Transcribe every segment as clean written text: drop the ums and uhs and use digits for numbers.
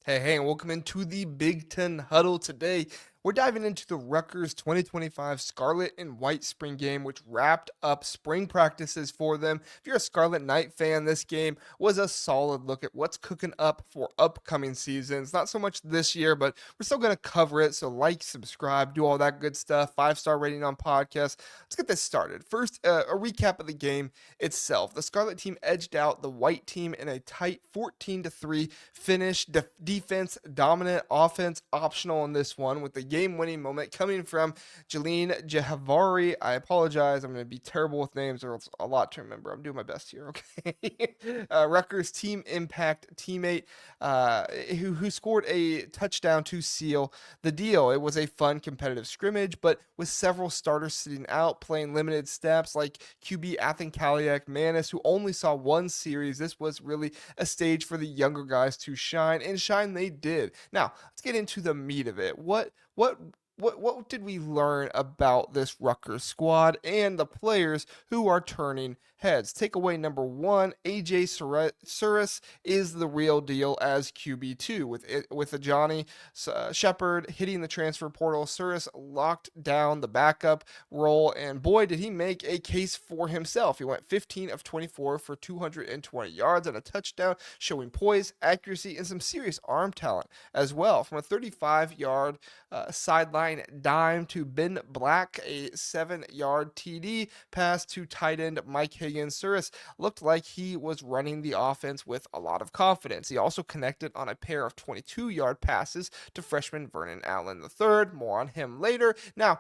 Hey, and welcome into the Big Ten Huddle today. We're diving into the Rutgers 2025 Scarlet and White Spring Game, which wrapped up spring practices for them. If you're a Scarlet Knight fan, this game was a solid look at what's cooking up for upcoming seasons. Not so much this year, but we're still going to cover it. So, like, subscribe, do all that good stuff. 5-star rating on podcasts. Let's get this started. First, a recap of the game itself. The Scarlet team edged out the White team in a tight 14-3 finish. Defense dominant, offense optional in this one, with the game-winning moment coming from Jalene Jahavari. I apologize. I'm going to be terrible with names. There's a lot to remember. I'm doing my best here, okay? Rutgers team impact teammate who scored a touchdown to seal the deal. It was a fun competitive scrimmage, but with several starters sitting out, playing limited snaps like QB Kaliak who only saw one series. This was really a stage for the younger guys to shine, and shine they did. Now, let's get into the meat of it. What did we learn about this Rutgers squad and the players who are turning heads? Takeaway number one: AJ Surace is the real deal as QB2. With Johnny Shepard hitting the transfer portal, Surace locked down the backup role, and boy, did he make a case for himself. He went 15 of 24 for 220 yards and a touchdown, showing poise, accuracy, and some serious arm talent as well. From a 35-yard sideline dime to Ben Black, a 7-yard TD pass to tight end Mike Higgins, Surace looked like he was running the offense with a lot of confidence. He also connected on a pair of 22-yard passes to freshman Vernon Allen III. More on him later. Now,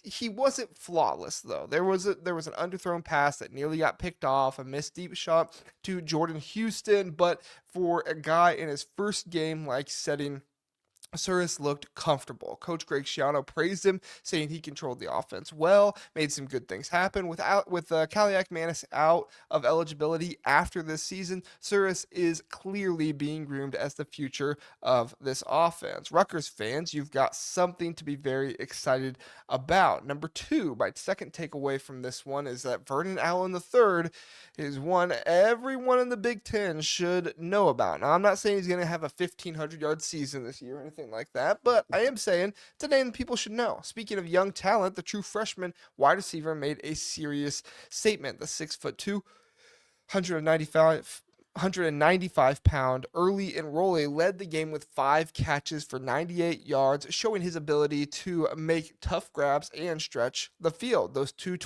he wasn't flawless though. There was an underthrown pass that nearly got picked off, a missed deep shot to Jordan Houston, but for a guy in his first game like setting, Surace looked comfortable. Coach Greg Schiano praised him, saying he controlled the offense well, made some good things happen. With Kaliak out of eligibility after this season, Surace is clearly being groomed as the future of this offense. Rutgers fans, you've got something to be very excited about. Number two, my second takeaway from this one is that Vernon Allen III is one everyone in the Big Ten should know about. Now, I'm not saying he's going to have a 1,500-yard season this year or anything like that, but I am saying it's a name people should know. Speaking of young talent, the true freshman wide receiver made a serious statement. The 6'2", 195-pound early enrollee led the game with 5 catches for 98 yards, showing his ability to make tough grabs and stretch the field. Those two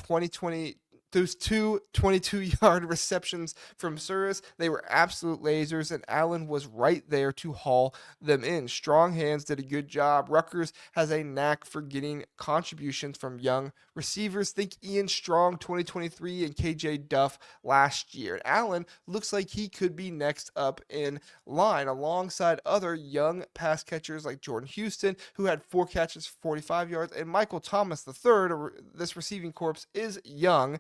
22-yard receptions from Surace, they were absolute lasers, and Allen was right there to haul them in. Strong hands did a good job. Rutgers has a knack for getting contributions from young receivers. Think Ian Strong 2023 and KJ Duff last year. And Allen looks like he could be next up in line alongside other young pass catchers like Jordan Houston, who had 4 catches for 45 yards, and Michael Thomas III. This receiving corps is young,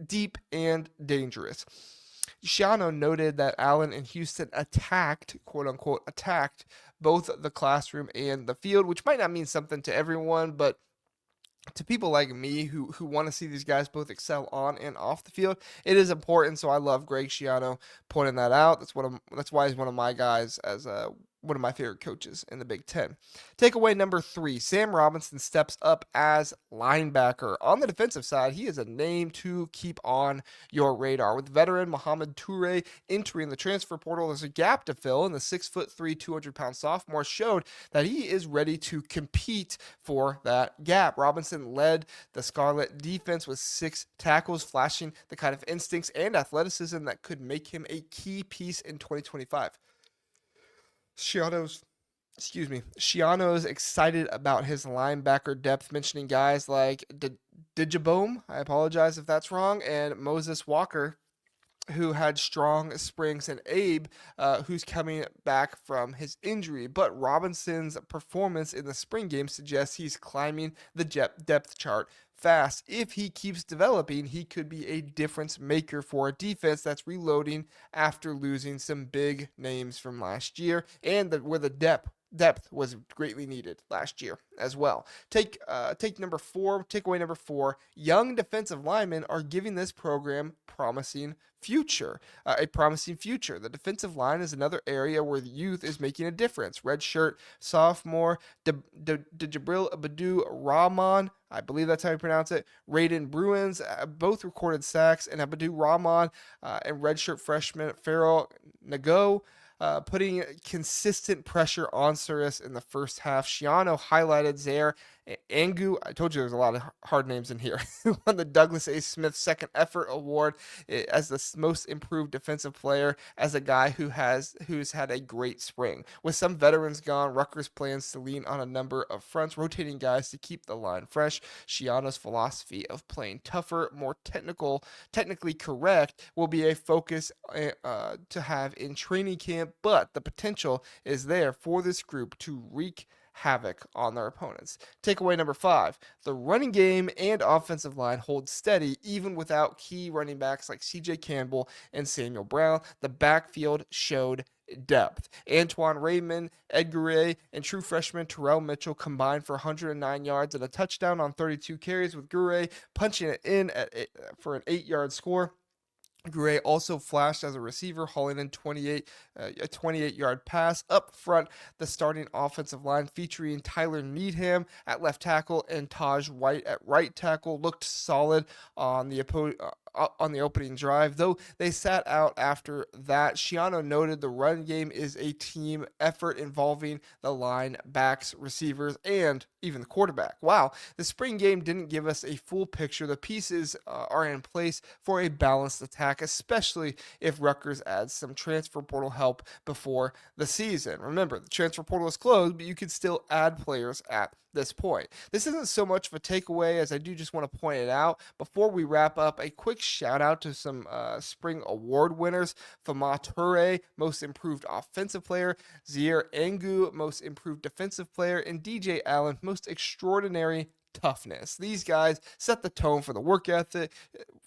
deep, and dangerous. Schiano noted that Allen and Houston quote unquote, attacked both the classroom and the field, which might not mean something to everyone, but to people like me who want to see these guys both excel on and off the field, it is important. So I love Greg Schiano pointing that out. That's why he's one of my guys as one of my favorite coaches in the Big Ten. Takeaway number 3, Sam Robinson steps up as linebacker. On the defensive side, he is a name to keep on your radar. With veteran Mohamed Toure entering the transfer portal, there's a gap to fill, and the 6'3", 200-pound sophomore showed that he is ready to compete for that gap. Robinson led the Scarlet defense with 6 tackles, flashing the kind of instincts and athleticism that could make him a key piece in 2025. Schiano's excited about his linebacker depth, mentioning guys like Djibril, I apologize if that's wrong, and Moses Walker, who had strong springs, and Abe, who's coming back from his injury. But Robinson's performance in the spring game suggests he's climbing the depth chart fast. If he keeps developing, he could be a difference maker for a defense that's reloading after losing some big names from last year, and where the depth depth was greatly needed last year as well. Takeaway number four, young defensive linemen are giving this program a promising future. The defensive line is another area where the youth is making a difference. Redshirt sophomore Djibril Abdou Rahman, I believe that's how you pronounce it. Raiden Bruins both recorded sacks, and Abdou Rahman and redshirt freshman Farrell Nago putting consistent pressure on Surace in the first half. Schiano highlighted Zaire Angu. I told you there's a lot of hard names in here. Who won the Douglas A. Smith Second Effort Award as the most improved defensive player, as a guy who's had a great spring. With some veterans gone, Rutgers plans to lean on a number of fronts, rotating guys to keep the line fresh. Schiano's philosophy of playing tougher, more technically correct, will be a focus to have in training camp, but the potential is there for this group to wreak havoc on their opponents. Takeaway number five, the running game and offensive line hold steady even without key running backs like CJ Campbell and Samuel Brown. The backfield showed depth. Antoine Raymond, Ed Gouret, and true freshman Terrell Mitchell combined for 109 yards and a touchdown on 32 carries, with Gouret punching it in for an 8-yard score. Gray also flashed as a receiver, hauling in a 28-yard pass. Up front, the starting offensive line featuring Tyler Needham at left tackle and Taj White at right tackle looked solid on the opening drive, though they sat out after that. Schiano noted the run game is a team effort involving the line, backs, receivers, and even the quarterback. Wow, the spring game didn't give us a full picture. The pieces are in place for a balanced attack, especially if Rutgers adds some transfer portal help before the season. Remember, the transfer portal is closed, but you can still add players at this point. This isn't so much of a takeaway, as I do just want to point it out. Before we wrap up, a quick shout out to some spring award winners. Fama Toure, most improved offensive player. Zaire Angu, most improved defensive player. And DJ Allen, most extraordinary toughness. These guys set the tone for the work ethic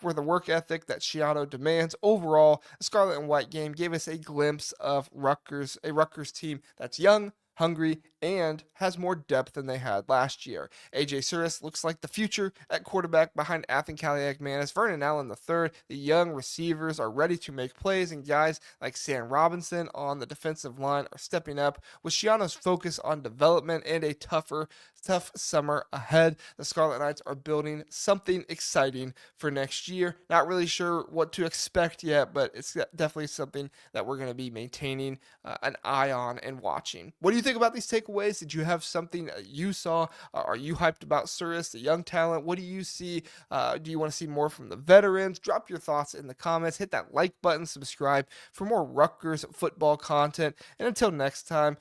that Schiano demands. Overall, the Scarlet and White game gave us a glimpse of a Rutgers team that's young, hungry, and has more depth than they had last year. AJ Surace looks like the future at quarterback behind Athan Kaliakmanis, Vernon Allen III. The young receivers are ready to make plays, and guys like Sam Robinson on the defensive line are stepping up. With Schiano's focus on development and a tough summer ahead, the Scarlet Knights are building something exciting for next year. Not really sure what to expect yet, but it's definitely something that we're going to be maintaining an eye on and watching. What do you think about these takeaways? Did you have something you saw? Are you hyped about Surace, the young talent? What do you see? Do you want to see more from the veterans? Drop your thoughts in the comments. Hit that like button, subscribe for more Rutgers football content. And until next time,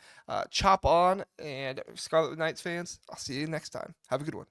chop on. And Scarlet Knights fans, I'll see you next time. Have a good one.